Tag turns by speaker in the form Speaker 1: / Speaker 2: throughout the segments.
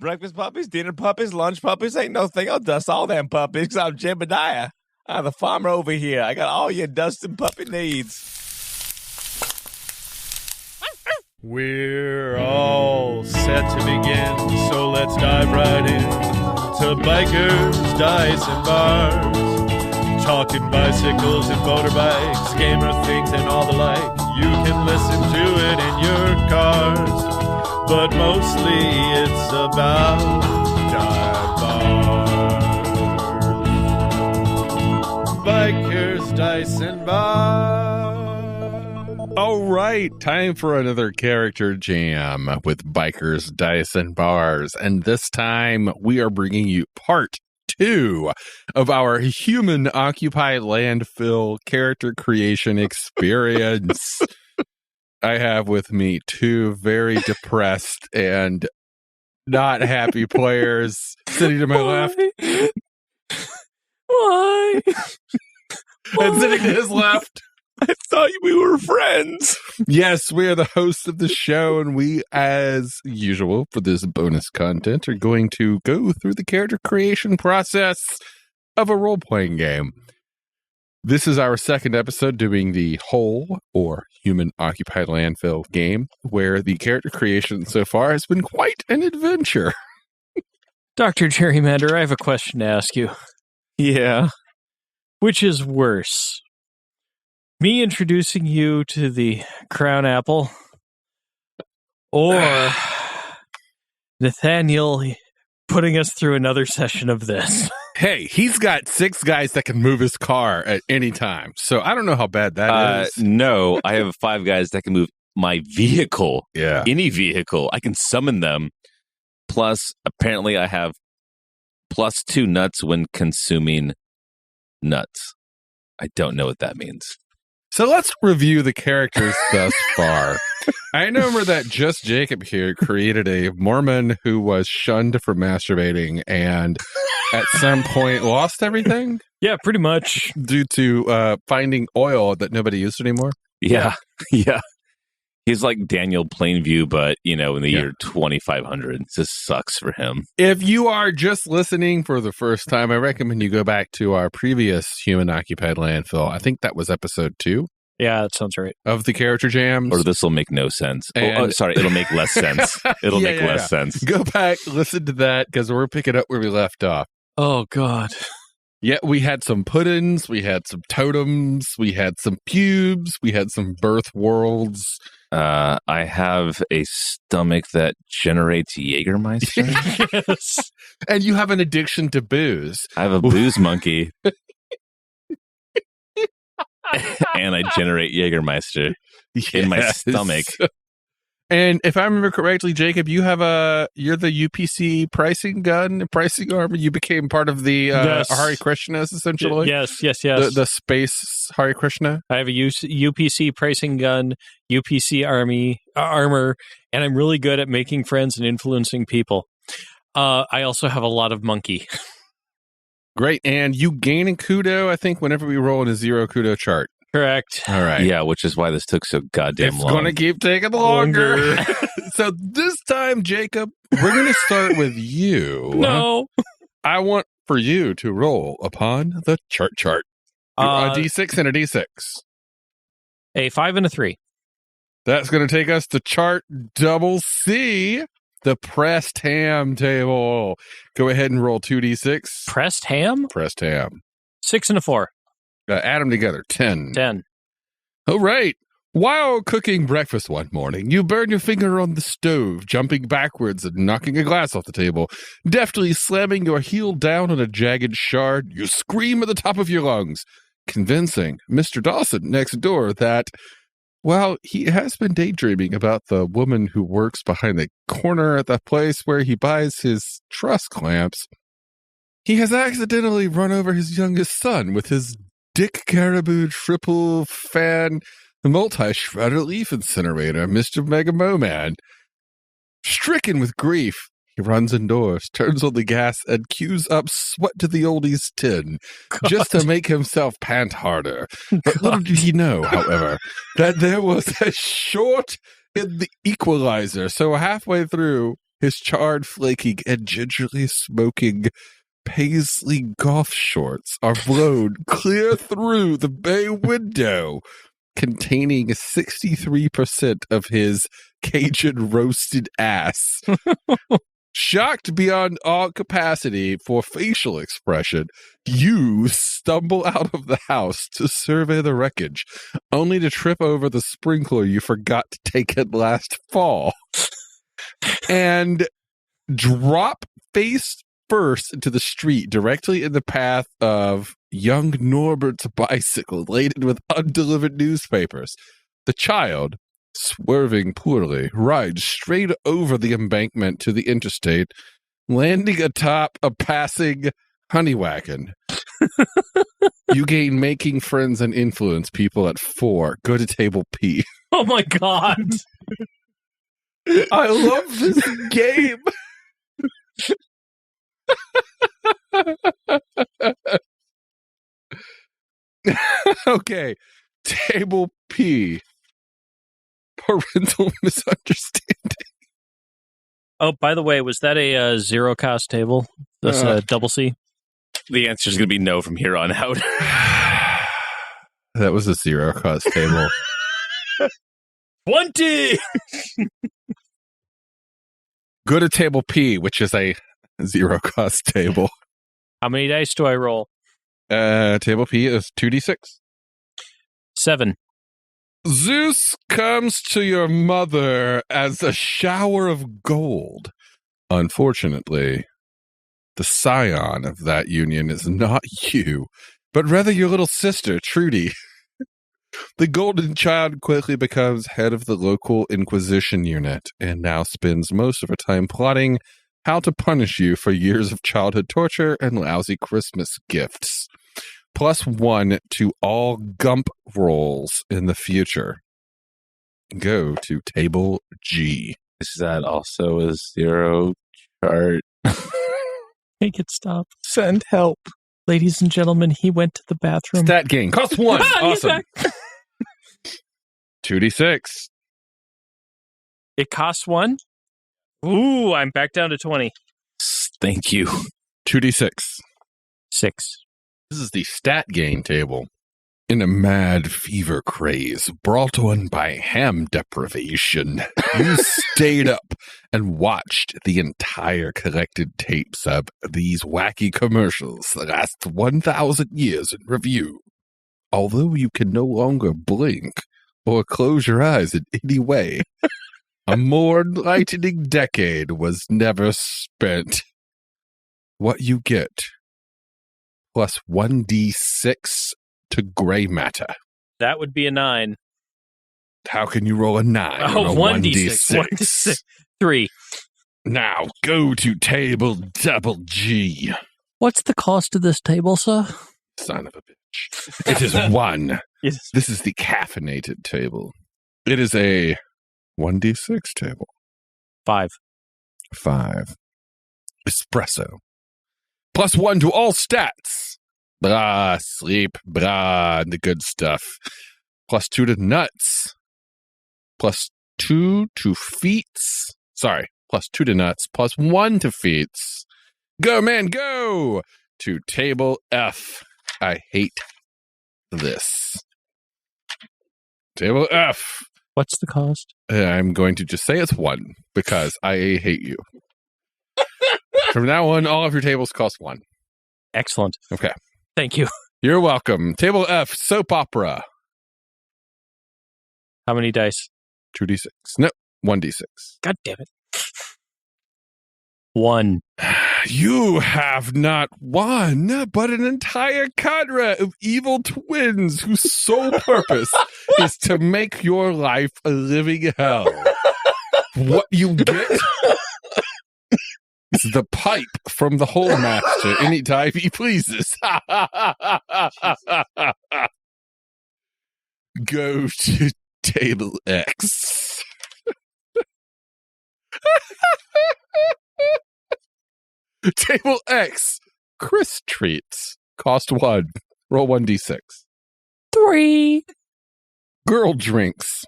Speaker 1: Breakfast puppies, dinner puppies, lunch puppies, ain't no thing. I'll dust all them puppies because I'm Jebediah. I'm the farmer over here. I got all your dusting puppy needs.
Speaker 2: We're all set to begin, so let's dive right in to bikers, dice, and bars. Talking bicycles and motorbikes, gamer things and all the like. You can listen to it in your cars. But mostly it's about dive bars. Bikers, dice, and bars.
Speaker 3: All right, time for another character jam with Bikers, Dice, and Bars. And this time we are bringing you part 2 of our Human Occupied Landfill character creation experience. I have with me 2 very depressed and not happy players sitting to my left.
Speaker 1: Why?
Speaker 3: And sitting to his left.
Speaker 1: I thought we were friends.
Speaker 3: Yes, we are the hosts of the show, and we, as usual, for this bonus content, are going to go through the character creation process of a role-playing game. This is our second episode doing the whole, or Human Occupied Landfill game, where the character creation so far has been quite an adventure.
Speaker 4: Dr. Gerrymander, I have a question to ask you.
Speaker 1: Yeah.
Speaker 4: Which is worse? Me introducing you to the crown apple, or Nathaniel putting us through another session of this?
Speaker 3: Hey, he's got 6 guys that can move his car at any time, so I don't know how bad that is.
Speaker 1: No, I have 5 guys that can move my vehicle.
Speaker 3: Yeah.
Speaker 1: Any vehicle. I can summon them. Plus, apparently I have +2 nuts when consuming nuts. I don't know what that means.
Speaker 3: So let's review the characters thus far. I remember that Just Jacob here created a Mormon who was shunned for masturbating and at some point lost everything.
Speaker 4: Yeah, pretty much.
Speaker 3: Due to finding oil that nobody used anymore.
Speaker 1: Yeah. Yeah. He's like Daniel Plainview, but, in the year 2500. It just sucks for him.
Speaker 3: If you are just listening for the first time, I recommend you go back to our previous Human Occupied Landfill. I think that was episode 2.
Speaker 4: Yeah, that sounds right.
Speaker 3: Of the character jams.
Speaker 1: Or this will make no sense. Sorry, it'll make less sense. It'll make less sense.
Speaker 3: Go back, listen to that, because we're picking up where we left off.
Speaker 4: Oh, God.
Speaker 3: Yeah, we had some puddings, we had some totems, we had some pubes, we had some birth worlds.
Speaker 1: I have a stomach that generates Jägermeister.
Speaker 4: Yes.
Speaker 3: And you have an addiction to booze.
Speaker 1: I have a booze monkey. And I generate Jägermeister in my stomach.
Speaker 3: And if I remember correctly, Jacob, you're the UPC pricing armor. You became part of the Hare Krishnas, essentially.
Speaker 4: Yes.
Speaker 3: The space Hare Krishna.
Speaker 4: I have a UPC pricing gun, UPC armor, and I'm really good at making friends and influencing people. I also have a lot of monkey.
Speaker 3: Great. And you gain a kudo, I think, whenever we roll in a 0 kudo chart.
Speaker 4: Correct.
Speaker 3: All right.
Speaker 1: Yeah, which is why this took so goddamn long.
Speaker 3: It's going to keep taking longer. So this time, Jacob, we're going to start with you.
Speaker 4: No.
Speaker 3: I want for you to roll upon the chart. A D6 and a D6.
Speaker 4: A 5 and a 3.
Speaker 3: That's going to take us to chart double C, the pressed ham table. Go ahead and roll 2D6.
Speaker 4: Pressed ham?
Speaker 3: Pressed ham.
Speaker 4: 6 and a 4.
Speaker 3: Add them together. 10.
Speaker 4: 10.
Speaker 3: All right. While cooking breakfast one morning, you burn your finger on the stove, jumping backwards and knocking a glass off the table. Deftly slamming your heel down on a jagged shard, you scream at the top of your lungs, convincing Mr. Dawson next door that, well, he has been daydreaming about the woman who works behind the corner at the place where he buys his truss clamps. He has accidentally run over his youngest son with his Dick Caribou triple fan multi-shredder leaf incinerator, Mr. Mega Mo-Man. Stricken with grief, he runs indoors, turns on the gas, and cues up Sweat to the Oldies 10, just to make himself pant harder. But little did he know, however, that there was a short in the equalizer. So halfway through, his charred, flaking, and gingerly smoking paisley golf shorts are blown clear through the bay window, containing 63% of his Cajun roasted ass. Shocked beyond all capacity for facial expression, you stumble out of the house to survey the wreckage, only to trip over the sprinkler you forgot to take in last fall, and drop face first into the street directly in the path of young Norbert's bicycle laden with undelivered newspapers. The child, swerving poorly, rides straight over the embankment to the interstate, landing atop a passing honey wagon. You gain making friends and influence people at 4. Go to table P.
Speaker 4: Oh my God.
Speaker 3: I love this game. Okay, table P. Parental misunderstanding.
Speaker 4: Oh, by the way, was that a zero cost table? That's a double C?
Speaker 1: The answer is going to be no from here on out.
Speaker 3: That was a zero cost table.
Speaker 4: 20!
Speaker 3: Go to table P, which is a zero cost table.
Speaker 4: How many dice do I roll?
Speaker 3: Table P is 2d6.
Speaker 4: 7.
Speaker 3: Zeus comes to your mother as a shower of gold. Unfortunately, the scion of that union is not you, but rather your little sister, Trudy. The golden child quickly becomes head of the local Inquisition unit and now spends most of her time plotting how to punish you for years of childhood torture and lousy Christmas gifts. +1 to all Gump rolls in the future. Go to table G.
Speaker 1: Is that also a zero chart?
Speaker 4: Make it stop.
Speaker 1: Send help.
Speaker 4: Ladies and gentlemen, he went to the bathroom.
Speaker 3: Stat gain. Cost 1.
Speaker 4: He's
Speaker 3: Awesome.
Speaker 4: back.
Speaker 3: 2d6.
Speaker 4: It costs 1? Ooh, I'm back down to 20.
Speaker 1: Thank you.
Speaker 3: 2d6.
Speaker 4: 6.
Speaker 3: This is the stat gain table. In a mad fever craze brought on by ham deprivation, you stayed up and watched the entire collected tapes of these wacky commercials the last 1,000 years in review. Although you can no longer blink or close your eyes in any way, a more enlightening decade was never spent. What you get, plus 1d6 to gray matter.
Speaker 4: That would be a 9.
Speaker 3: How can you roll a 9?
Speaker 4: Oh,
Speaker 3: on a
Speaker 4: 1d6. 1d6. 3.
Speaker 3: Now go to table double G.
Speaker 4: What's the cost of this table, sir?
Speaker 3: Son of a bitch. It is 1.
Speaker 4: Yes.
Speaker 3: This is the caffeinated table. It is a 1d6 table.
Speaker 4: 5.
Speaker 3: 5. Espresso. +1 to all stats. Blah, sleep, blah, and the good stuff. +2 to nuts. +2 to feats. Sorry, +2 to nuts. +1 to feats. Go, man, go! To table F. I hate this. Table F.
Speaker 4: What's the cost?
Speaker 3: I'm going to just say it's 1 because I hate you. From now on, all of your tables cost 1.
Speaker 4: Excellent.
Speaker 3: Okay.
Speaker 4: Thank you.
Speaker 3: You're welcome. Table F, soap opera.
Speaker 4: How many dice?
Speaker 3: 2d6. No, 1d6.
Speaker 4: God damn it. 1.
Speaker 3: You have not one, but an entire cadre of evil twins whose sole purpose is to make your life a living hell. What you get is the pipe from the Hole Master anytime he pleases. Go to table X. Table X. Chris treats. Cost 1. Roll 1d6.
Speaker 4: 3.
Speaker 3: Girl drinks.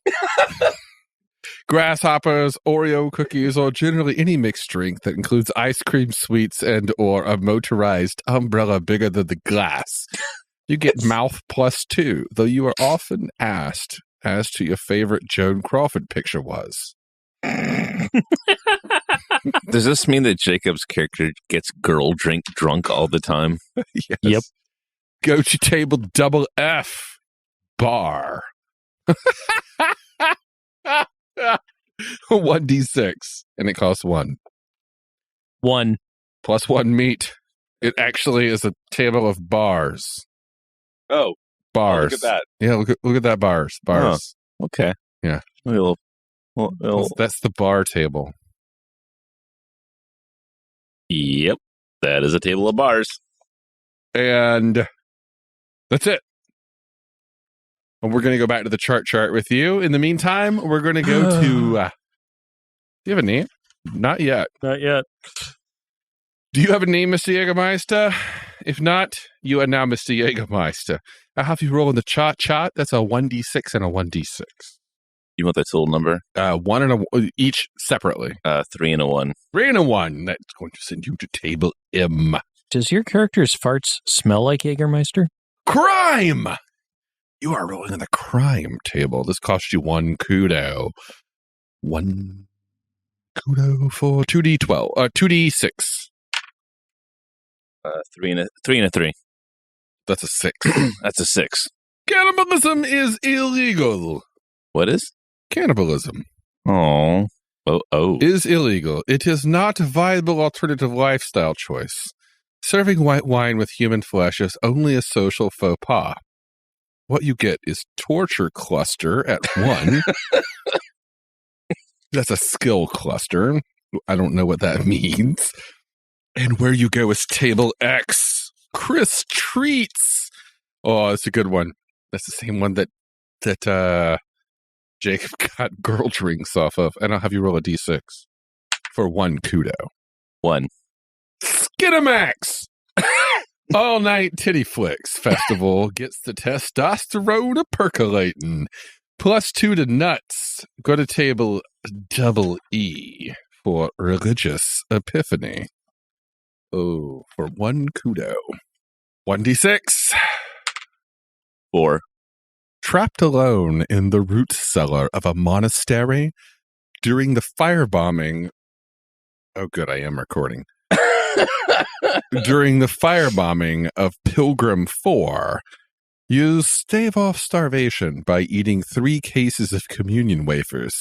Speaker 3: grasshoppers, Oreo cookies, or generally any mixed drink that includes ice cream, sweets, and or a motorized umbrella bigger than the glass. You get mouth +2, though you are often asked as to your favorite Joan Crawford picture was.
Speaker 1: Does this mean that Jacob's character gets girl drunk all the time?
Speaker 3: Yes.
Speaker 4: Yep.
Speaker 3: Go to table double F, bar. 1d6, and it costs 1.
Speaker 4: 1.
Speaker 3: +1 meat. It actually is a table of bars.
Speaker 1: Oh,
Speaker 3: Bars.
Speaker 1: look at that.
Speaker 3: Yeah, look at that bars. Bars.
Speaker 1: Okay.
Speaker 3: Yeah.
Speaker 1: That's
Speaker 3: the bar table.
Speaker 1: Yep. That is a table of bars.
Speaker 3: And that's it. And we're going to go back to the chart with you. In the meantime, we're going to go to... do you have a name? Not yet.
Speaker 4: Not yet.
Speaker 3: Do you have a name, Mr. Jägermeister? If not, you are now Mr. Jägermeister. I'll have you roll in the chart. That's a 1d6 and a 1d6.
Speaker 1: You want that total number?
Speaker 3: 1 and a each separately.
Speaker 1: 3 and a 1.
Speaker 3: 3 and a 1. That's going to send you to table M.
Speaker 4: Does your character's farts smell like Jägermeister?
Speaker 3: Crime! You are rolling on the crime table. This costs you 1 kudo. 1 kudo for 2d12. 2d6.
Speaker 1: 3 and a 3.
Speaker 3: That's a 6.
Speaker 1: That's a 6.
Speaker 3: Cannibalism is illegal.
Speaker 1: What is?
Speaker 3: Cannibalism.
Speaker 1: Oh.
Speaker 3: Is illegal. It is not a viable alternative lifestyle choice. Serving white wine with human flesh is only a social faux pas. What you get is torture cluster at 1. That's a skill cluster. I don't know what that means. And where you go is table X. Chris Treats. Oh, that's a good one. That's the same one that Jacob got girl drinks off of. And I'll have you roll a d6 for 1 kudo.
Speaker 1: 1.
Speaker 3: Skinamax! All Night Titty Flicks Festival gets the testosterone a percolating. +2 to nuts. Go to table double E for religious epiphany. Oh, for 1 kudo. 1d6.
Speaker 1: 4.
Speaker 3: Trapped alone in the root cellar of a monastery during the firebombing. Oh, good, I am recording. During the firebombing of Pilgrim 4, you stave off starvation by eating 3 cases of communion wafers.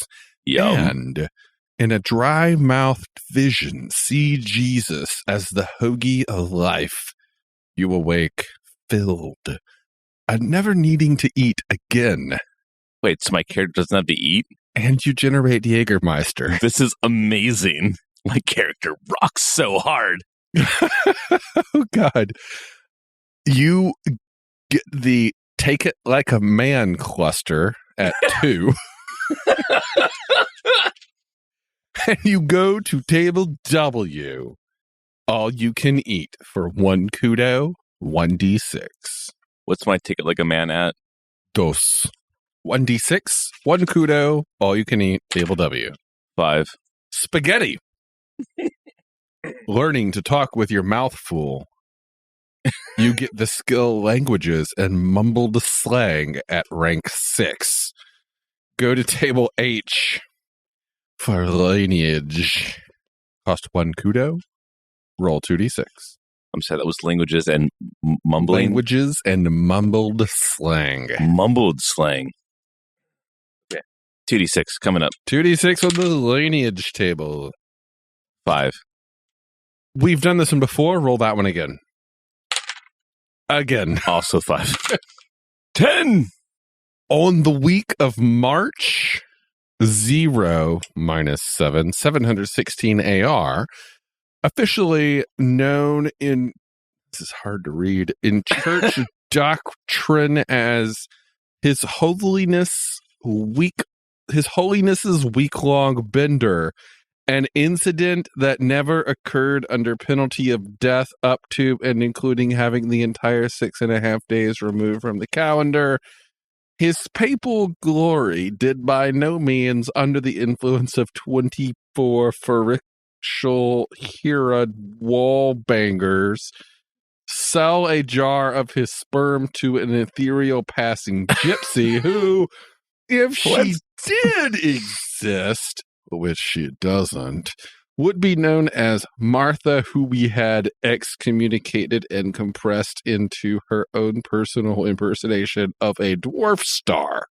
Speaker 1: Yum.
Speaker 3: And in a dry-mouthed vision, see Jesus as the hoagie of life. You awake filled and never needing to eat again.
Speaker 1: Wait, so my character doesn't have to eat?
Speaker 3: And you generate Jägermeister.
Speaker 1: This is amazing. My character rocks so hard.
Speaker 3: Oh, God. You get the Take It Like a Man cluster at 2. And you go to table W. All you can eat for 1 kudo, 1d6.
Speaker 1: What's my ticket like a man at?
Speaker 3: Dos. 1d6, 1 kudo, all you can eat, table W.
Speaker 1: 5.
Speaker 3: Spaghetti. Learning to talk with your mouth full. You get the skill languages and mumbled slang at rank 6. Go to table H for lineage. Cost 1 kudo. Roll 2d6.
Speaker 1: I'm sorry, that was languages and mumbling.
Speaker 3: Languages and mumbled slang.
Speaker 1: Mumbled slang. Okay. 2d6 coming up.
Speaker 3: 2d6 on the lineage table.
Speaker 1: 5.
Speaker 3: We've done this one before. Roll that one again. Again.
Speaker 1: Also 5. 10!
Speaker 3: On the week of March 0 minus 7, 716 AR, officially known in, this is hard to read, in church doctrine as His Holiness's week-long bender, an incident that never occurred under penalty of death up to and including having the entire 6.5 days removed from the calendar. His papal glory did by no means under the influence of 24 ferocial Hera wall bangers sell a jar of his sperm to an ethereal passing gypsy who, if she did exist, which she doesn't, would be known as Martha, who we had excommunicated and compressed into her own personal impersonation of a dwarf star.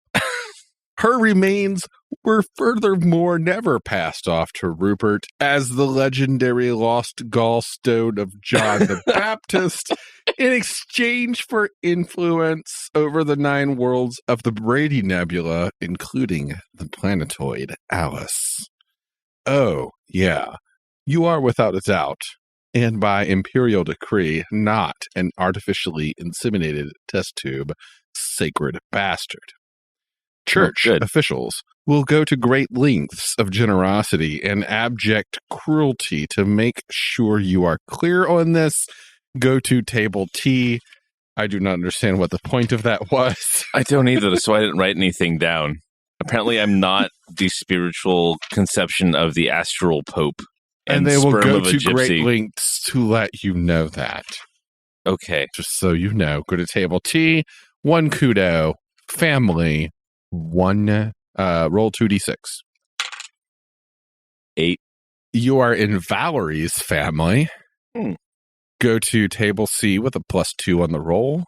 Speaker 3: Her remains were furthermore never passed off to Rupert as the legendary lost gallstone of John the Baptist in exchange for influence over the 9 worlds of the Brady Nebula, including the planetoid Alice. Oh, yeah, you are without a doubt, and by imperial decree, not an artificially inseminated test tube, sacred bastard. Church officials will go to great lengths of generosity and abject cruelty to make sure you are clear on this. Go to table T. I do not understand what the point of that was.
Speaker 1: I don't either, so I didn't write anything down. Apparently, I'm not the spiritual conception of the astral pope.
Speaker 3: And they will go to great lengths to let you know that.
Speaker 1: Okay.
Speaker 3: Just so you know, go to table T, 1 kudo, family, 1, roll 2d6.
Speaker 1: 8.
Speaker 3: You are in Valerie's family. Go to table C with a +2 on the roll.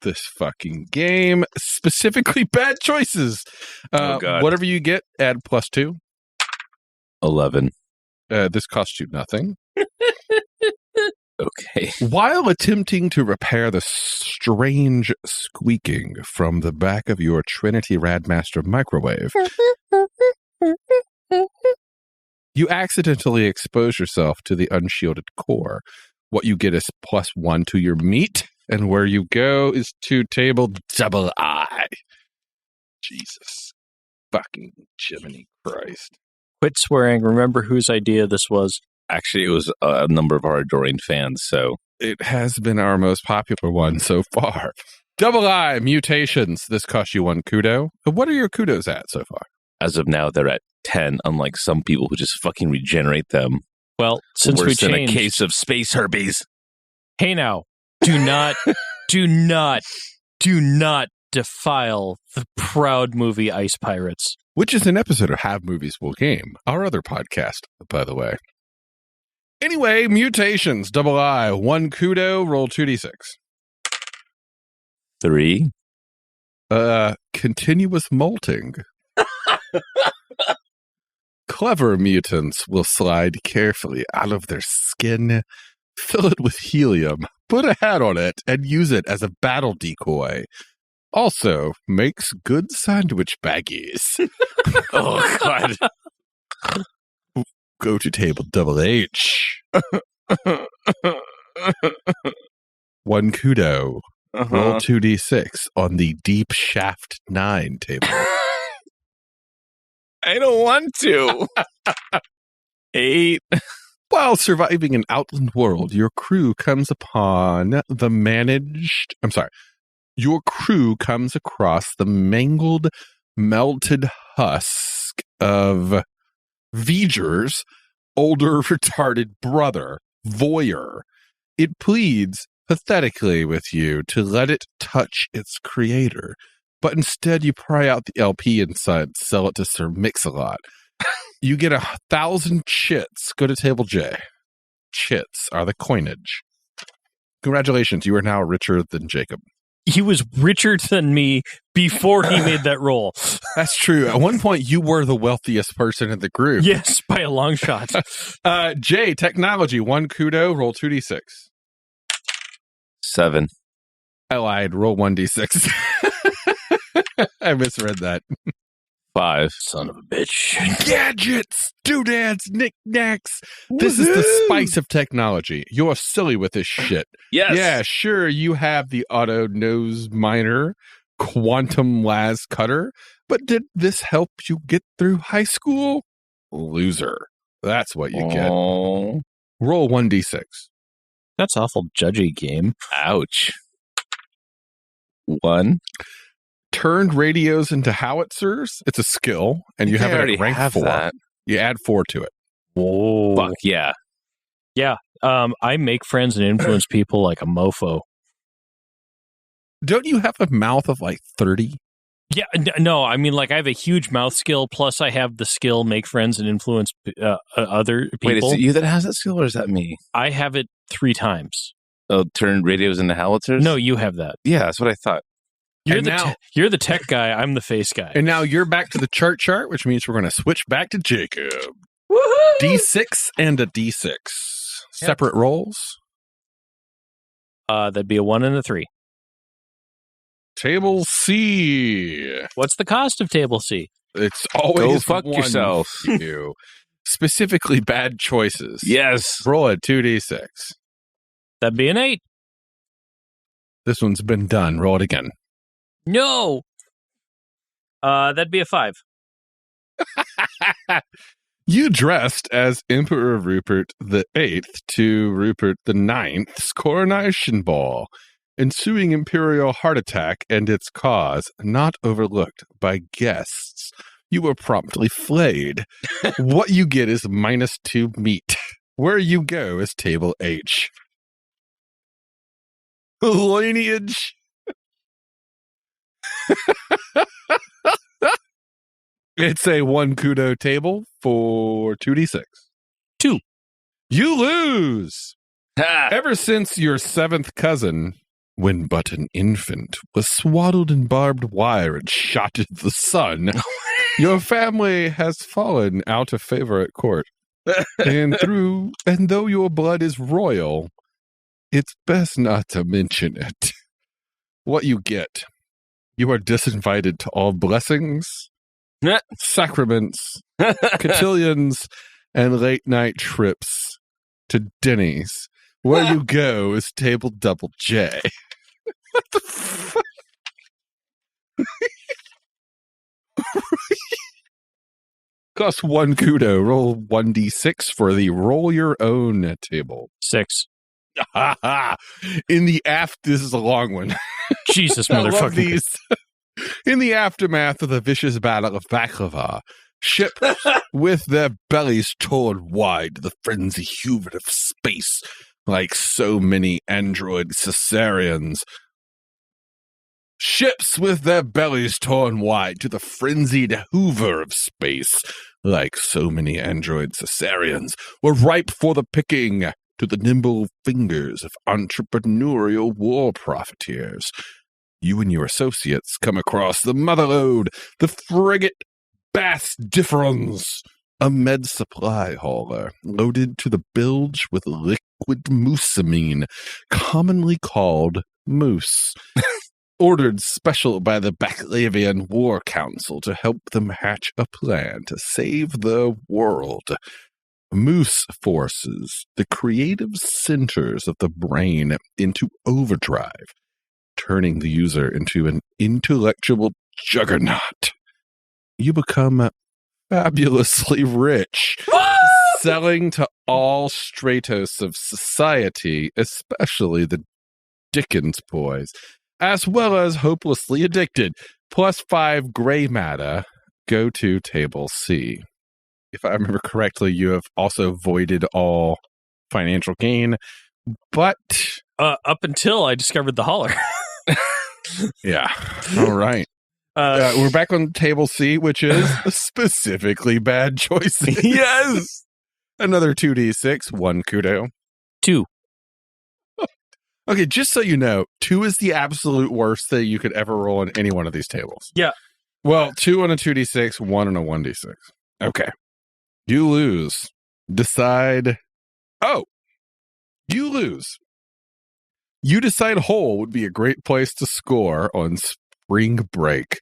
Speaker 3: This fucking game, specifically bad choices.
Speaker 1: Oh, God.
Speaker 3: Whatever you get, add +2.
Speaker 1: 11.
Speaker 3: This costs you nothing.
Speaker 1: Okay.
Speaker 3: While attempting to repair the strange squeaking from the back of your Trinity Radmaster microwave, you accidentally expose yourself to the unshielded core. What you get is +1 to your meat, and where you go is to table double I. Jesus. Fucking Jiminy Christ.
Speaker 4: Quit swearing. Remember whose idea this was.
Speaker 1: Actually, it was a number of our adoring fans, so.
Speaker 3: It has been our most popular one so far. Double I, mutations. This costs you 1 kudo. What are your kudos at so far?
Speaker 1: As of now, they're at 10, unlike some people who just fucking regenerate them.
Speaker 4: Well, since we
Speaker 1: Worse than
Speaker 4: changed.
Speaker 1: a case of space herpes.
Speaker 4: Hey now, do not defile the proud movie Ice Pirates.
Speaker 3: Which is an episode of Have Movies Will Game, our other podcast, by the way. Anyway, mutations, double I, 1 kudo, roll 2d6.
Speaker 1: 3.
Speaker 3: Continuous molting. Clever mutants will slide carefully out of their skin, fill it with helium, put a hat on it, and use it as a battle decoy. Also, makes good sandwich baggies.
Speaker 1: Oh, God.
Speaker 3: Go to table double H. 1 kudo. Roll 2d6 on the deep shaft 9 table.
Speaker 1: I don't want to. 8.
Speaker 3: While surviving an outland world, your crew comes across the mangled, melted husk of V'ger's older retarded brother, Voyeur. It pleads pathetically with you to let it touch its creator, but instead you pry out the LP inside and sell it to Sir Mix-a-Lot. You get 1,000 chits. Go to table J. Chits are the coinage. Congratulations, you are now richer than Jacob.
Speaker 4: He was richer than me before he made that roll.
Speaker 3: That's true. At one point, you were the wealthiest person in the group.
Speaker 4: Yes, by a long shot.
Speaker 3: J, technology, 1 kudo, roll 2d6.
Speaker 1: 7.
Speaker 3: I lied, roll 1d6. I misread that.
Speaker 1: 5.
Speaker 4: Son of a bitch.
Speaker 3: Gadgets, doodads, knickknacks. This is the spice of technology. You're silly with this shit.
Speaker 1: Yes.
Speaker 3: Yeah, sure, you have the auto nose miner, quantum las cutter, but did this help you get through high school? Loser. That's what you get. Roll 1d6.
Speaker 4: That's awful judgy game.
Speaker 1: Ouch. 1.
Speaker 3: Turned radios into howitzers. It's a skill, and you have it at rank 4.
Speaker 1: That.
Speaker 3: You add 4 to it.
Speaker 4: Whoa.
Speaker 1: Fuck yeah.
Speaker 4: Yeah. I make friends and influence people like a mofo.
Speaker 3: Don't you have a mouth of like 30?
Speaker 4: Yeah, no, I mean, like, I have a huge mouth skill, plus I have the skill make friends and influence other people.
Speaker 1: Wait, is it you that has that skill, or is that me?
Speaker 4: I have it 3 times.
Speaker 1: Oh, turn radios into howitzers?
Speaker 4: No, you have that.
Speaker 1: Yeah, that's what I thought.
Speaker 4: You're the tech guy, I'm the face guy.
Speaker 3: And now you're back to the chart, which means we're going to switch back to Jacob.
Speaker 4: Woohoo!
Speaker 3: D6 and a D6. Separate rolls.
Speaker 4: That'd be a 1 and a 3.
Speaker 3: Table C.
Speaker 4: What's the cost of table C?
Speaker 3: It's always
Speaker 1: Go fuck
Speaker 3: one
Speaker 1: yourself.
Speaker 3: for you. Specifically bad choices.
Speaker 1: Yes.
Speaker 3: Roll a 2D6.
Speaker 4: That'd be an 8.
Speaker 3: This one's been done. Roll it again.
Speaker 4: No! That'd be a 5.
Speaker 3: You dressed as Emperor Rupert the 8th to Rupert the 9th's coronation ball. Ensuing imperial heart attack and its cause not overlooked by guests. You were promptly flayed. What you get is -2 meat. Where you go is table H. Lineage. It's a 1 kudo table for 2d6.
Speaker 4: 2.
Speaker 3: You lose.
Speaker 1: Ha!
Speaker 3: Ever since your 7th cousin, when but an infant, was swaddled in barbed wire and shot into the sun, your family has fallen out of favor at court. And though your blood is royal, it's best not to mention it. What you get, you are disinvited to all blessings, sacraments, cotillions, and late night trips to Denny's. Where you go is table double J. What the fuck? Cost 1 kudo. Roll 1d6 for the roll your own table.
Speaker 4: 6.
Speaker 3: In the this is a long one.
Speaker 4: Jesus,
Speaker 3: I love
Speaker 4: motherfucking.
Speaker 3: these. In the aftermath of the vicious battle of Baklava, ships with their bellies torn wide to the frenzy hubert of space, like so many android Caesarians. Ships with their bellies torn wide to the frenzied hoover of space, like so many android Caesarians, were ripe for the picking to the nimble fingers of entrepreneurial war profiteers. You and your associates come across the Motherlode, the frigate Bass Difference, a med supply hauler loaded to the bilge with liquid moosamine, commonly called moose. Ordered special by the Baclavian War Council to help them hatch a plan to save the world. Moose forces the creative centers of the brain into overdrive, turning the user into an intellectual juggernaut. You become fabulously rich, selling to all stratos of society, especially the Dickens boys, as well as hopelessly addicted. Plus 5 gray matter. Go to table C. If I remember correctly, you have also voided all financial gain, but
Speaker 4: Up until I discovered the holler.
Speaker 3: yeah. All right. We're back on table C, which is specifically bad choices.
Speaker 1: Yes.
Speaker 3: Another 2d6, 1 kudo.
Speaker 4: 2.
Speaker 3: Okay, just so you know, 2 is the absolute worst thing you could ever roll on any one of these tables.
Speaker 4: Yeah.
Speaker 3: Well, 2 on a 2d6, 1 on a 1d6. Okay. You lose. Decide. Oh, you lose. You decide hole would be a great place to score on spring break.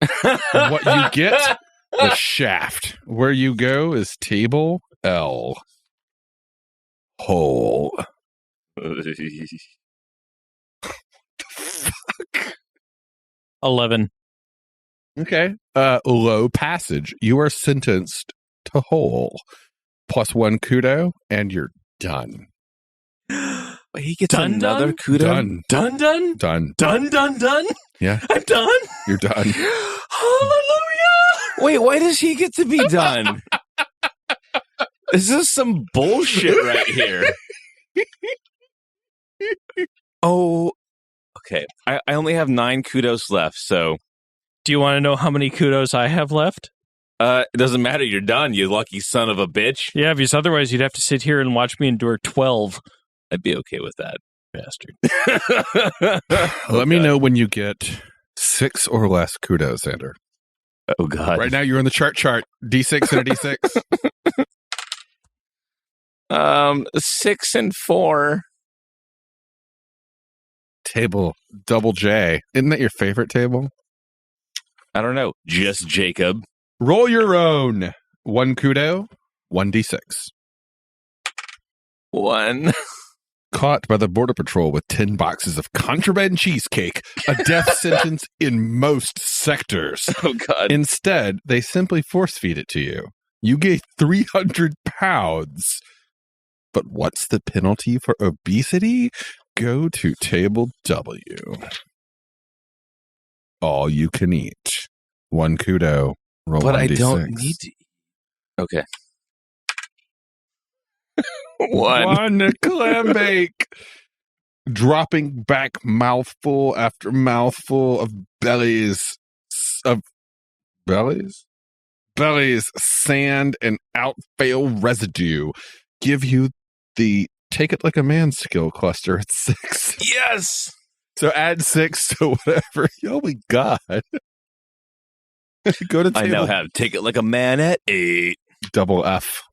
Speaker 3: What you get? The shaft. Where you go is table L. Hole.
Speaker 4: 11.
Speaker 3: Okay. Low passage. You are sentenced to hole. Plus 1 kudo, and you're done.
Speaker 1: He gets
Speaker 4: Done,
Speaker 1: another
Speaker 4: done?
Speaker 1: kudo.
Speaker 3: Done.
Speaker 4: Done, done?
Speaker 3: Done.
Speaker 4: Done, done, done?
Speaker 3: Yeah,
Speaker 4: I'm done?
Speaker 3: you're done.
Speaker 4: Hallelujah!
Speaker 1: Wait, why does he get to be done? This is some bullshit right here. Oh, okay. I only have 9 kudos left, so
Speaker 4: Do you want to know how many kudos I have left?
Speaker 1: it doesn't matter. You're done, you lucky son of a bitch.
Speaker 4: Yeah, because otherwise you'd have to sit here and watch me endure 12.
Speaker 1: I'd be okay with that.
Speaker 4: Bastard.
Speaker 3: Let me know when you get 6 or less kudos, Xander.
Speaker 1: Oh, God.
Speaker 3: Right now, you're in the chart. D6 and a D6.
Speaker 1: 6 and 4.
Speaker 3: Table double J. Isn't that your favorite table?
Speaker 1: I don't know. Just Jacob.
Speaker 3: Roll your own. 1 kudo, 1 D6.
Speaker 1: 1.
Speaker 3: Caught by the Border Patrol with 10 boxes of contraband cheesecake, a death sentence in most sectors.
Speaker 1: Oh, God.
Speaker 3: Instead, they simply force feed it to you. You gain 300 pounds. But what's the penalty for obesity? Go to table W. All you can eat. 1 kudo. Roll
Speaker 1: But
Speaker 3: 1
Speaker 1: I
Speaker 3: D6.
Speaker 1: don't need to. Okay. 1.
Speaker 3: 1 clam bake. Dropping back mouthful after mouthful of bellies, sand, and outfail residue. Give you the take it like a man skill cluster at 6.
Speaker 1: Yes.
Speaker 3: So add 6 to whatever. Oh my God. Go to table.
Speaker 1: I now have take it like a man at 8.
Speaker 3: Double F.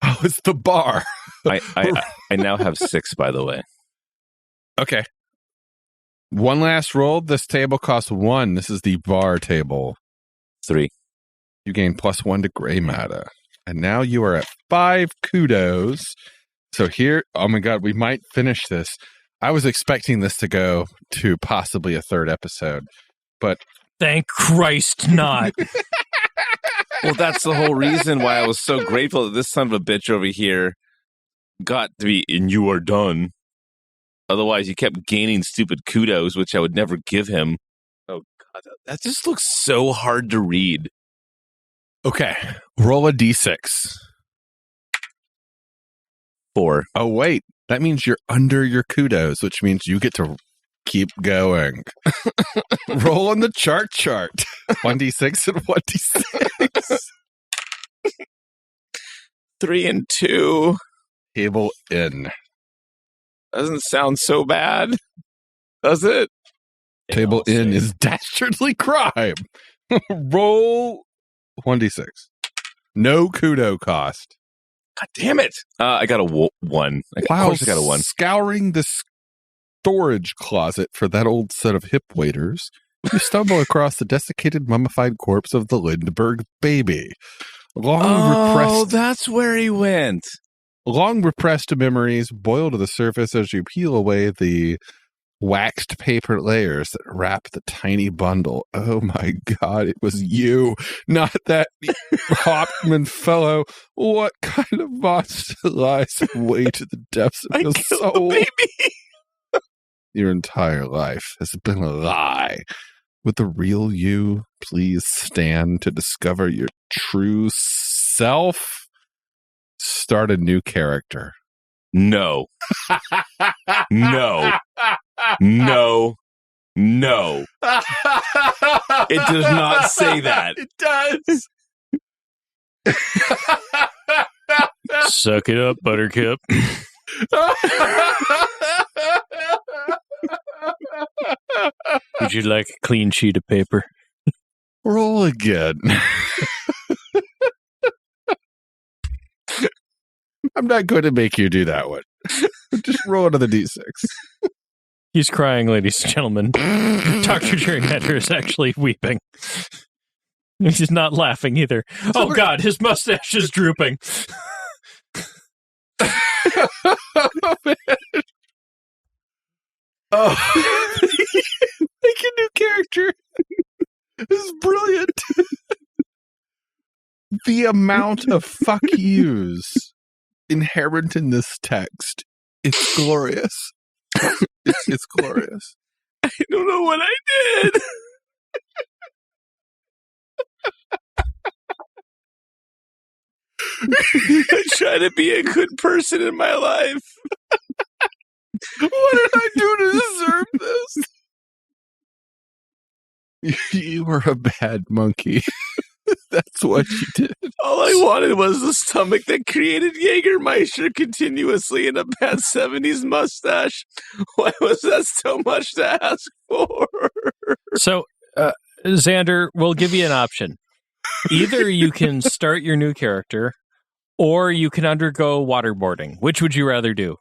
Speaker 3: Oh, it's the bar.
Speaker 1: I now have 6, by the way.
Speaker 3: Okay. One last roll. This table costs 1. This is the bar table.
Speaker 1: 3.
Speaker 3: You gain +1 to Gerrymander. And now you are at 5 kudos. So here, oh my God, we might finish this. I was expecting this to go to possibly a 3rd episode, but
Speaker 4: Thank Christ not.
Speaker 1: Well, that's the whole reason why I was so grateful that this son of a bitch over here got to be, and you are done. Otherwise, he kept gaining stupid kudos, which I would never give him. Oh, God. That just looks so hard to read.
Speaker 3: okay, roll a D6.
Speaker 1: 4.
Speaker 3: Oh, wait, that means you're under your kudos, which means you get to keep going. Roll on the chart. 1d6 and 1d6.
Speaker 1: 3 and 2.
Speaker 3: Table N.
Speaker 1: Doesn't sound so bad, does it?
Speaker 3: Table N is dastardly crime. Roll 1d6. No kudo cost.
Speaker 1: God damn it. I got a 1. Of course I got a 1.
Speaker 3: Scouring the storage closet for that old set of hip waders, you stumble across the desiccated, mummified corpse of the Lindbergh baby.
Speaker 1: That's where he went.
Speaker 3: Long repressed memories boil to the surface as you peel away the waxed paper layers that wrap the tiny bundle. Oh my God, it was you, not that Hoffman fellow. What kind of monster lies away to the depths of your soul?
Speaker 1: Baby.
Speaker 3: Your entire life has been a lie. Would the real you please stand to discover your true self? Start a new character.
Speaker 1: No. No. No. No. It does not say that.
Speaker 3: It does.
Speaker 4: Suck it up, Buttercup. Would you like a clean sheet of paper?
Speaker 3: Roll again. I'm not going to make you do that one. Just roll another D6.
Speaker 4: He's crying, ladies and gentlemen. Dr. Gerrymander is actually weeping. He's not laughing either. Oh, God, his mustache is drooping.
Speaker 3: Oh, man. Oh. Make a new character. This is brilliant. The amount of fuck yous inherent in this text It's glorious. It's glorious.
Speaker 1: I don't know what I did. I try to be a good person in my life.
Speaker 3: What did I do to deserve this? You were a bad monkey. That's what you did.
Speaker 1: All I wanted was the stomach that created Jägermeister continuously and a bad 70s mustache. Why was that so much to ask for?
Speaker 4: So, Xander, we'll give you an option. Either you can start your new character, or you can undergo waterboarding. Which would you rather do?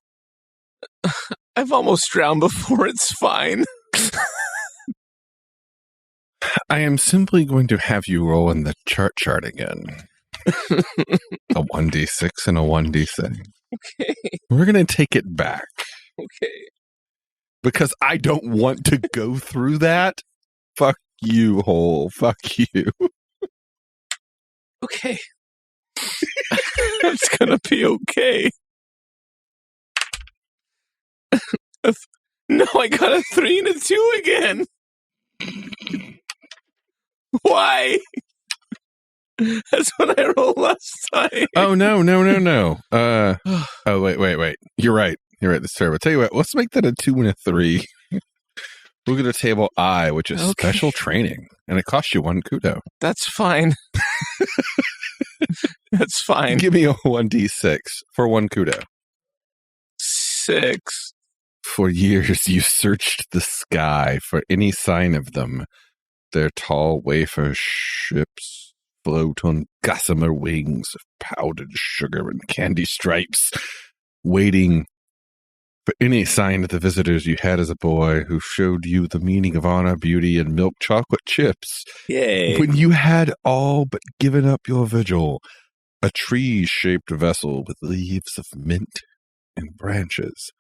Speaker 1: I've almost drowned before. It's fine.
Speaker 3: I am simply going to have you roll in the chart again. A 1d6 and a 1d6.
Speaker 1: Okay.
Speaker 3: We're going to take it back.
Speaker 1: Okay.
Speaker 3: Because I don't want to go through that. Fuck you, Hole. Fuck you.
Speaker 1: Okay. It's going to be okay. No, I got a 3 and a 2 again. Why? That's what I rolled last time.
Speaker 3: Oh, no. Oh, wait. You're right. This is terrible. Tell you what, let's make that a 2 and a 3. We'll get a table I, which is special training, and it costs you 1 kudo.
Speaker 1: That's fine. That's fine.
Speaker 3: Give me a 1d6 for 1 kudo.
Speaker 1: 6.
Speaker 3: For years, you searched the sky for any sign of them. Their tall wafer ships float on gossamer wings of powdered sugar and candy stripes, waiting for any sign of the visitors you had as a boy who showed you the meaning of honor, beauty, and milk chocolate chips.
Speaker 1: Yay.
Speaker 3: When you had all but given up your vigil, a tree-shaped vessel with leaves of mint and branches,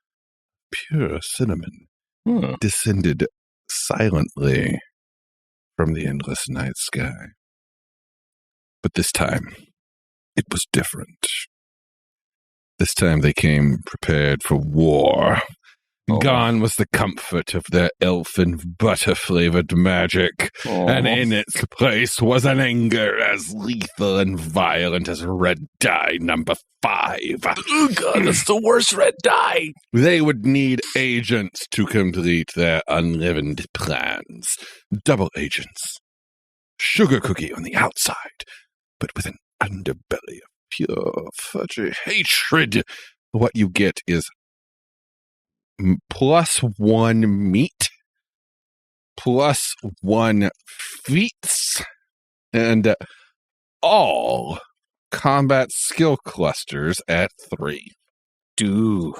Speaker 3: pure cinnamon, descended silently from the endless night sky. But this time, it was different. This time they came prepared for war. Gone was the comfort of their elfin butter-flavored magic, and in its place was an anger as lethal and violent as red dye number 5.
Speaker 1: Oh, God, that's the worst red dye.
Speaker 3: They would need agents to complete their unleavened plans. Double agents. Sugar cookie on the outside, but with an underbelly of pure fudgy hatred. What you get is +1 meat, +1 feats, and all combat skill clusters at 3.
Speaker 4: Dude,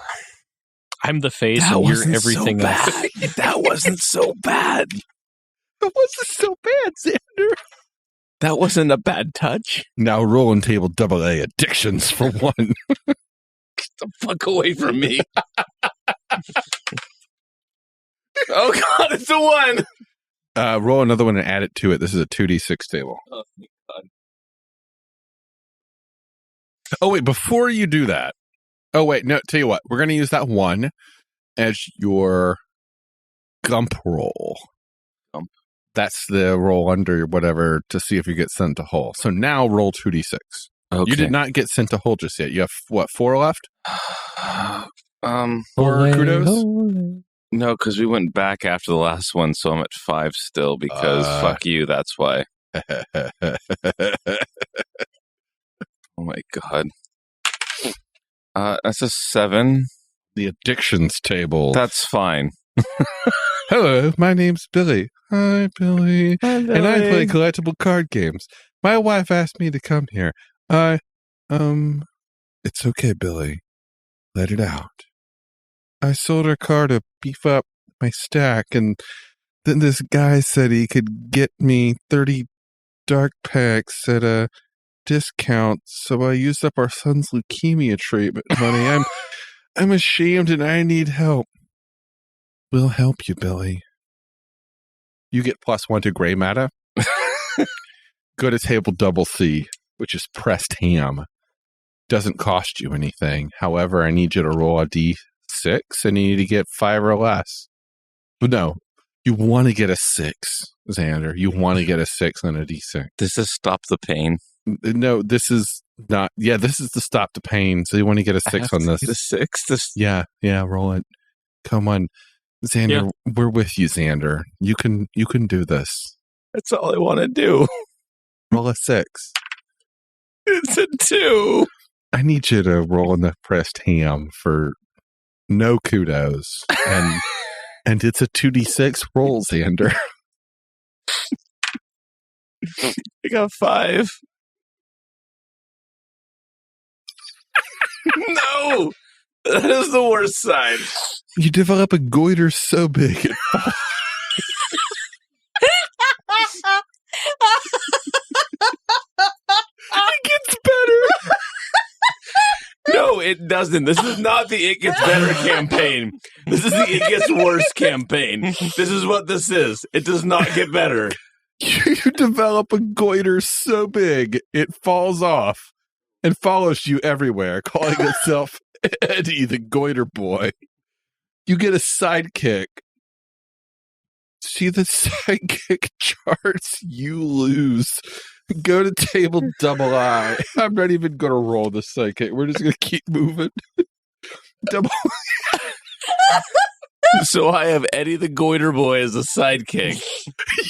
Speaker 4: I'm the face and you're everything else.
Speaker 1: That wasn't so bad.
Speaker 3: That wasn't so bad, Xander.
Speaker 1: That wasn't a bad touch.
Speaker 3: Now roll on table AA addictions for 1.
Speaker 1: Get the fuck away from me. Oh, God, it's a 1.
Speaker 3: Roll another one and add it to it. This is a 2d6 table.
Speaker 1: Oh, my God.
Speaker 3: Oh, wait, before you do that. Oh, wait, no, tell you what. We're going to use that 1 as your gump roll.
Speaker 1: Gump.
Speaker 3: That's the roll under whatever to see if you get sent to Hull. So now roll 2d6.
Speaker 1: Okay.
Speaker 3: You did not get sent to Hull just yet. You have, what, 4 left? 4 kudos?
Speaker 1: No, because we went back after the last one, so I'm at 5 still because fuck you, that's why. Oh my God. That's a 7.
Speaker 3: The addictions table.
Speaker 1: That's fine.
Speaker 3: Hello, my name's Billy. Hi, Billy.
Speaker 1: Hi, Billy.
Speaker 3: And I play collectible card games. My wife asked me to come here. It's okay, Billy. Let it out. I sold her car to beef up my stack, and then this guy said he could get me 30 dark packs at a discount, so I used up our son's leukemia treatment money. I'm ashamed and I need help. We'll help you, Billy. You get +1 to gray matter. Go to table C, which is pressed ham. Doesn't cost you anything. However, I need you to roll a D6 D6, and you need to get 5 or less. No, you want to get a 6, Xander. You want to get a 6 on a D6.
Speaker 1: This is stop the pain.
Speaker 3: No, this is not. Yeah, this is to stop the pain. So you want to get a 6 on this.
Speaker 1: Get a 6?
Speaker 3: Yeah, roll it. Come on, Xander. We're with you, Xander. You can do this.
Speaker 1: That's all I want to do.
Speaker 3: Roll a 6.
Speaker 1: It's a 2.
Speaker 3: I need you to roll in the pressed ham for no kudos. And it's a 2d6 roll, Xander.
Speaker 1: I got 5. No! That is the worst sign.
Speaker 3: You develop a goiter so big. It gets better.
Speaker 1: No, it doesn't. This is not the It Gets Better campaign. This is the It Gets Worse campaign. This is what this is. It does not get better.
Speaker 3: You develop a goiter so big, it falls off and follows you everywhere, calling itself Eddie the Goiter Boy. You get a sidekick. See the sidekick charts? You lose. Go to table double I. I'm not even going to roll the sidekick. We're just going to keep moving. Double.
Speaker 1: So I have Eddie the Goiter Boy as a sidekick.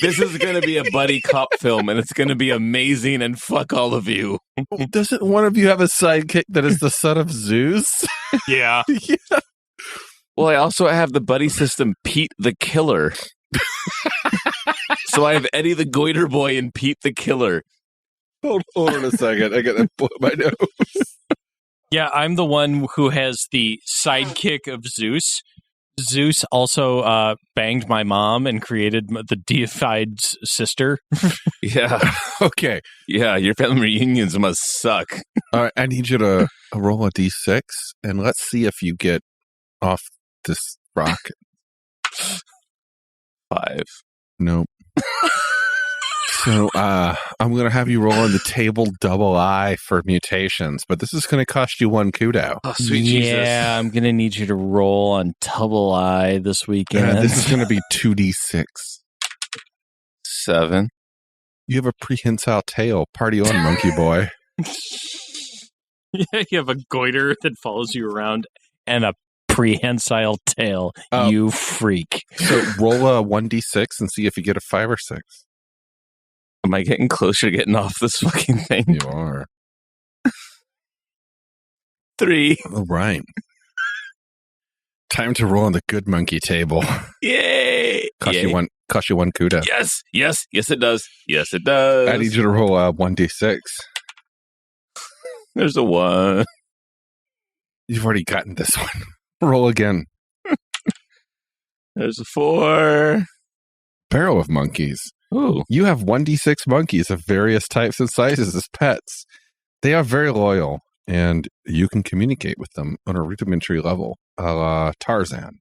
Speaker 1: This is going to be a buddy cop film, and it's going to be amazing, and fuck all of you.
Speaker 3: Doesn't one of you have a sidekick that is the son of Zeus?
Speaker 4: Yeah.
Speaker 3: Yeah.
Speaker 1: Well, I also have the buddy system Pete the Killer. So I have Eddie the Goiter Boy and Pete the Killer.
Speaker 3: Hold on a second. I got to blow my nose.
Speaker 4: Yeah, I'm the one who has the sidekick of Zeus. Zeus also banged my mom and created the deified sister.
Speaker 1: Yeah.
Speaker 3: Okay.
Speaker 1: Yeah, your family reunions must suck.
Speaker 3: All right. I need you to roll a d6, and let's see if you get off this rocket.
Speaker 1: 5.
Speaker 3: Nope. So I'm going to have you roll on the table double I for mutations, but this is going to cost you 1 kudo.
Speaker 1: Oh, sweet Jesus.
Speaker 4: Yeah, I'm going to need you to roll on double I this weekend.
Speaker 3: This is going to be 2d6.
Speaker 1: 7.
Speaker 3: You have a prehensile tail. Party on, monkey boy.
Speaker 4: Yeah, you have a goiter that follows you around and a prehensile tail. You freak.
Speaker 3: So roll a 1d6 and see if you get a 5 or 6.
Speaker 1: Am I getting closer to getting off this fucking thing?
Speaker 3: You are.
Speaker 1: 3.
Speaker 3: All right. Time to roll on the good monkey table.
Speaker 1: Yay!
Speaker 3: Cost you one kudo.
Speaker 1: Yes, it does. Yes, it does.
Speaker 3: I need you to roll a 1d6.
Speaker 1: There's a 1.
Speaker 3: You've already gotten this one. Roll again.
Speaker 1: There's a 4.
Speaker 3: Barrel of monkeys.
Speaker 1: Ooh.
Speaker 3: You have 1d6 monkeys of various types and sizes as pets. They are very loyal, and you can communicate with them on a rudimentary level, a la Tarzan.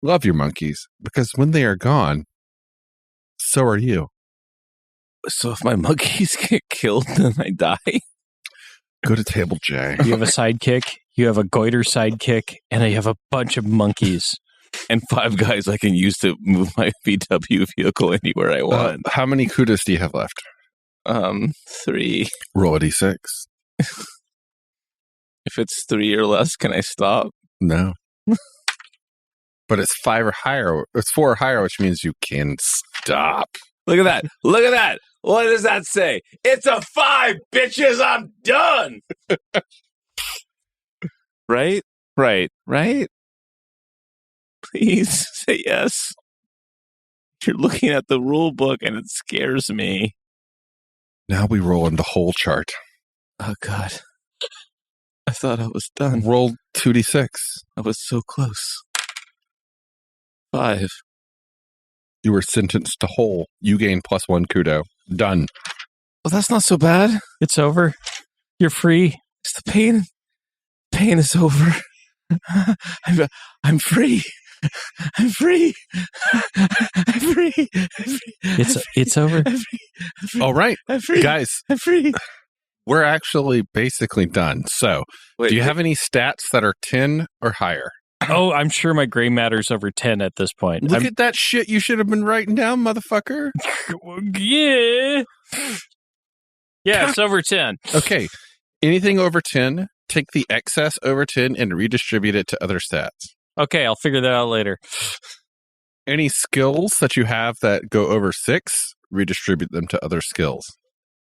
Speaker 3: Love your monkeys, because when they are gone, so are you.
Speaker 1: So if my monkeys get killed, then I die?
Speaker 3: Go to table J.
Speaker 4: You have a sidekick, you have a goiter sidekick, and you have a bunch of monkeys.
Speaker 1: And 5 guys I can use to move my VW vehicle anywhere I want.
Speaker 3: How many kudos do you have left?
Speaker 1: 3.
Speaker 3: Roll a d6.
Speaker 1: If it's 3 or less, can I stop?
Speaker 3: No. But it's 5 or higher. It's 4 or higher, which means you can stop.
Speaker 1: Look at that. Look at that. What does that say? It's a 5, bitches. I'm done. Right? Please say yes. You're looking at the rule book and it scares me.
Speaker 3: Now we roll in the whole chart.
Speaker 1: Oh, God. I thought I was done.
Speaker 3: Roll 2d6.
Speaker 1: I was so close. 5.
Speaker 3: You were sentenced to whole. You gain +1 kudo. Done.
Speaker 1: Well, that's not so bad.
Speaker 4: It's over. You're free.
Speaker 1: It's the pain. Pain is over. I'm free. I'm free. I'm free.
Speaker 4: It's over.
Speaker 1: I'm free.
Speaker 3: All right.
Speaker 1: I'm free.
Speaker 3: Guys,
Speaker 1: I'm free.
Speaker 3: we're actually basically done. So,
Speaker 1: Wait,
Speaker 3: do you have any stats that are 10 or higher?
Speaker 4: Oh, I'm sure my gray matter's over 10 at this point.
Speaker 3: Look at that shit you should have been writing down, motherfucker.
Speaker 4: Yeah. Yeah, it's over 10.
Speaker 3: Okay. Anything over 10, take the excess over 10 and redistribute it to other stats.
Speaker 4: Okay, I'll figure that out later.
Speaker 3: Any skills that you have that go over 6, redistribute them to other skills.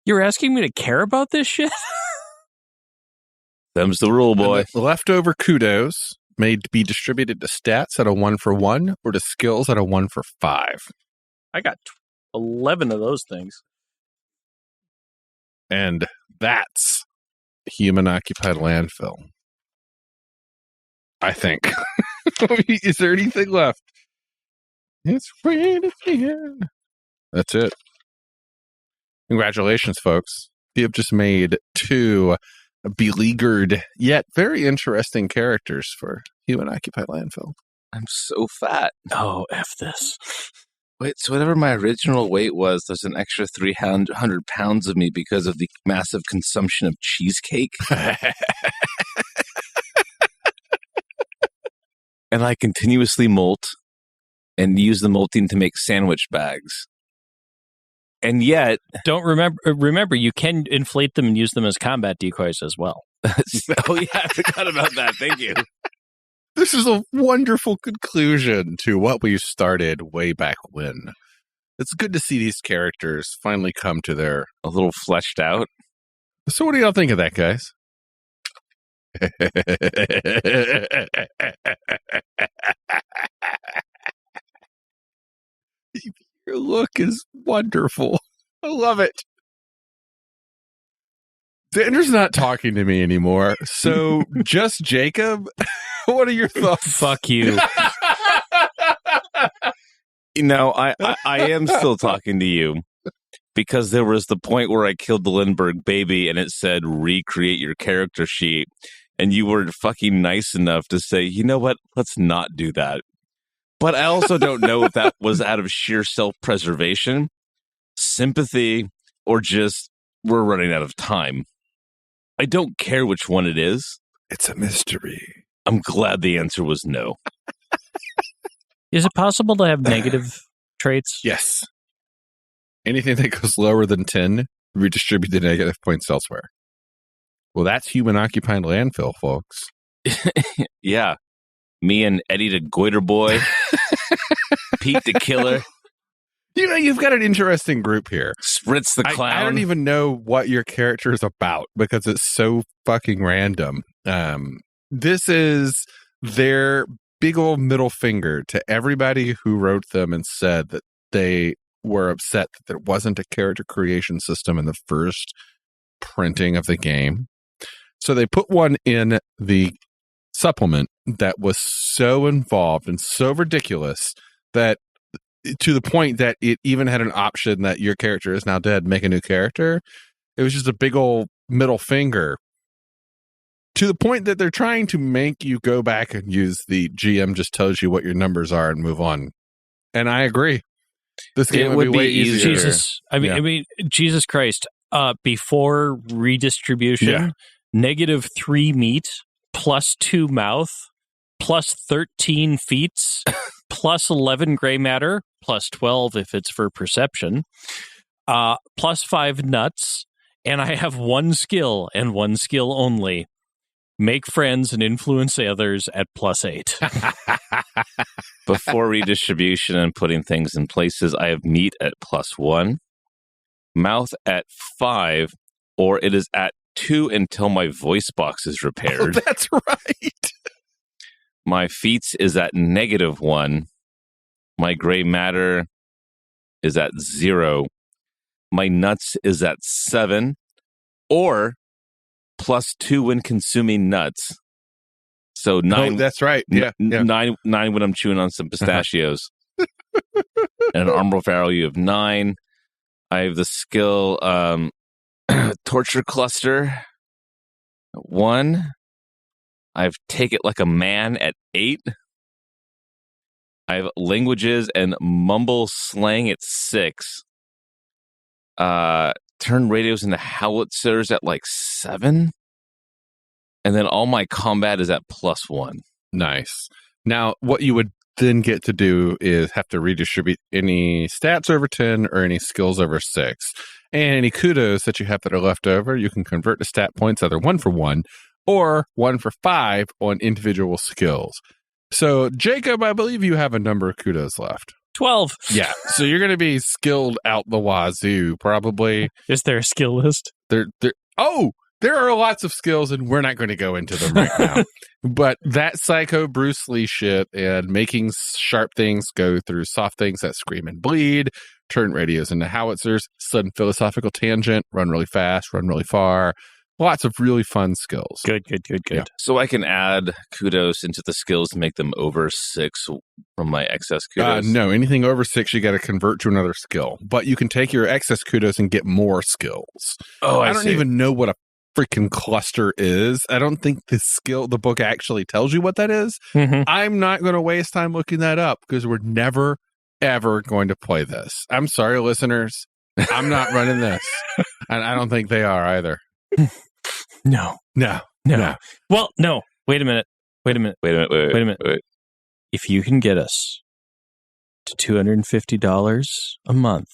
Speaker 4: You're asking me to care about this shit?
Speaker 1: Them's the rule, boy.
Speaker 3: And the leftover kudos may be distributed to stats at a 1 for 1 or to skills at a 1 for 5.
Speaker 4: I got 11 of those things.
Speaker 3: And that's Human Occupied Landfill. I think. Is there anything left? It's raining again. That's it. Congratulations, folks. You have just made 2 beleaguered, yet very interesting characters for Human Occupied Landfill.
Speaker 1: I'm so fat.
Speaker 4: Oh, F this.
Speaker 1: Wait, so whatever my original weight was, there's an extra 300 pounds of me because of the massive consumption of cheesecake. And I continuously molt and use the molting to make sandwich bags. And yet...
Speaker 4: Don't remember, you can inflate them and use them as combat decoys as well.
Speaker 1: Oh, yeah, I forgot about that. Thank you.
Speaker 3: This is a wonderful conclusion to what we started way back when. It's good to see these characters finally come to their...
Speaker 1: A little fleshed out.
Speaker 3: So what do y'all think of that, guys? Your look is wonderful. I love it. Xander's not talking to me anymore. So just Jacob, what are your thoughts?
Speaker 4: Fuck you.
Speaker 1: You know, I am still talking to you because there was the point where I killed the Lindbergh baby and it said recreate your character sheet. And you were fucking nice enough to say, you know what? Let's not do that. But I also don't know if that was out of sheer self-preservation, sympathy, or just we're running out of time. I don't care which one it is.
Speaker 3: It's a mystery.
Speaker 1: I'm glad the answer was no.
Speaker 4: Is it possible to have negative traits?
Speaker 3: Yes. Anything that goes lower than 10, redistribute the negative points elsewhere. Well, that's Human Occupied Landfill, folks.
Speaker 1: Yeah. Me and Eddie the Goiter Boy. Pete the Killer.
Speaker 3: You know, you've got an interesting group here.
Speaker 1: Spritz the Clown.
Speaker 3: I don't even know what your character is about because it's so fucking random. This is their big old middle finger to everybody who wrote them and said that they were upset that there wasn't a character creation system in the first printing of the game. So they put one in the supplement that was so involved and so ridiculous that to the point that it even had an option that your character is now dead, make a new character. It was just a big old middle finger to the point that they're trying to make you go back and use the GM just tells you what your numbers are and move on. And I agree. This game would be way easier.
Speaker 4: Jesus Christ. Before redistribution, -3 meat, +2 mouth, +13 feet, +11 gray matter, +12 if it's for perception, +5 nuts, and I have 1 skill and 1 skill only. Make friends and influence others at +8.
Speaker 1: Before redistribution and putting things in places, I have meat at +1, mouth at 5, or it is at 2 until my voice box is repaired.
Speaker 3: Oh, that's right.
Speaker 1: My feats is at -1. My gray matter is at 0. My nuts is at 7, or +2 when consuming nuts. So 9.
Speaker 3: Oh, that's right. Yeah,
Speaker 1: 9 when I'm chewing on some pistachios. And an armor value of 9. I have the skill torture cluster 1. I've take it like a man at 8. I have languages and mumble slang at 6. Turn radios into howitzers at like 7. And then all my combat is at +1.
Speaker 3: Nice. Now, what you would then get to do is have to redistribute any stats over 10 or any skills over 6. And any kudos that you have that are left over, you can convert to stat points, either 1 for 1 or 1 for 5 on individual skills. So, Jacob, I believe you have a number of kudos left.
Speaker 4: 12.
Speaker 3: Yeah. So you're going to be skilled out the wazoo, probably.
Speaker 4: Is there a skill list?
Speaker 3: There are lots of skills, and we're not going to go into them right now. But that psycho Bruce Lee shit and making sharp things go through soft things that scream and bleed, turn radios into howitzers, sudden philosophical tangent, run really fast, run really far. Lots of really fun skills.
Speaker 4: Good.
Speaker 3: Yeah.
Speaker 1: So I can add kudos into the skills to make them over 6 from my excess kudos?
Speaker 3: No, anything over 6, you got to convert to another skill. But you can take your excess kudos and get more skills.
Speaker 1: Oh,
Speaker 3: I don't even know what a freaking cluster is. I don't think the book actually tells you what that is.
Speaker 4: Mm-hmm.
Speaker 3: I'm not going to waste time looking that up because we're never, ever going to play this. I'm sorry, listeners. I'm not running this. And I don't think they are either.
Speaker 4: No. Well, no. Wait a minute. If you can get us to $250 a month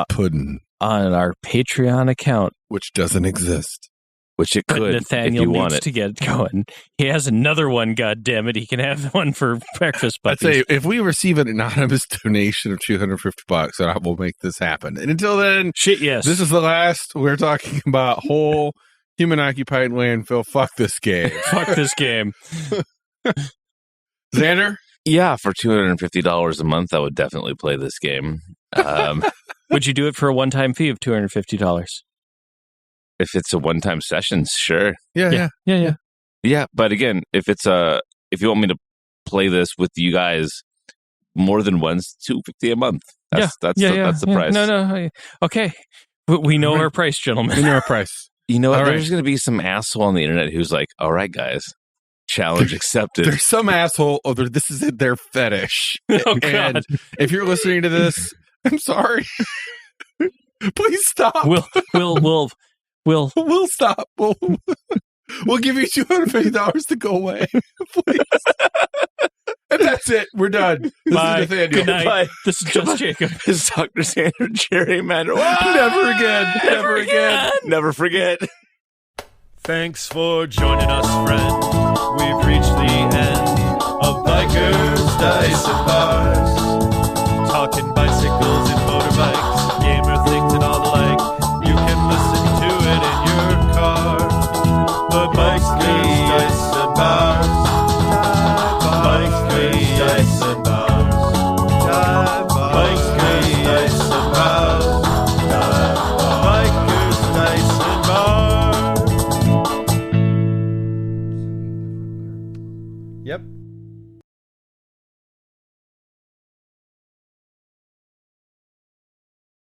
Speaker 3: pudding
Speaker 4: on our Patreon account,
Speaker 3: which doesn't exist,
Speaker 1: which it could,
Speaker 4: Nathaniel
Speaker 1: if you want
Speaker 4: needs
Speaker 1: it.
Speaker 4: to get going. He has another one, goddammit. He can have the one for breakfast
Speaker 3: I'd
Speaker 4: puppies.
Speaker 3: say if we receive an anonymous donation of $250, then I will make this happen. And until then,
Speaker 4: Shit, yes.
Speaker 3: this is the last. We're talking about whole Human Occupied Landfill. Fuck this game.
Speaker 4: Fuck this game.
Speaker 3: Xander?
Speaker 1: Yeah, for $250 a month, I would definitely play this game.
Speaker 4: Would you do it for a one-time fee of $250?
Speaker 1: If it's a one-time session, sure.
Speaker 3: Yeah.
Speaker 1: Yeah, but again, if you want me to play this with you guys more than once, $250 a month. That's the price.
Speaker 4: No. Okay. We know our price, gentlemen.
Speaker 3: We know our price.
Speaker 1: You know what?
Speaker 3: All
Speaker 1: There's
Speaker 3: right.
Speaker 1: going to be some asshole on the internet who's like, all right, guys, challenge accepted.
Speaker 3: There's some asshole, this is their fetish.
Speaker 4: Oh, God.
Speaker 3: And if you're listening to this, I'm sorry. Please stop.
Speaker 4: We'll
Speaker 3: We'll stop. We'll give you $250 to go away. Please. And that's it. We're done. This
Speaker 4: Bye.
Speaker 3: is Nathaniel.
Speaker 4: Good night.
Speaker 1: Bye.
Speaker 4: This is just Jacob.
Speaker 1: It's Dr. Xander Gerrymander.
Speaker 3: Never again. Never again.
Speaker 1: Never forget.
Speaker 2: Thanks for joining us, friend. We've reached the end of Bikers, Dice, and Bars. Talking bicycles and motorbikes, gamer things and all the like. You can listen to it in your car. The Bikers, Dice, and Bars. Bikers, Dice, and Bars. Bikers, Dice, and Bars. Bikers, Dice, and Bars. Yep.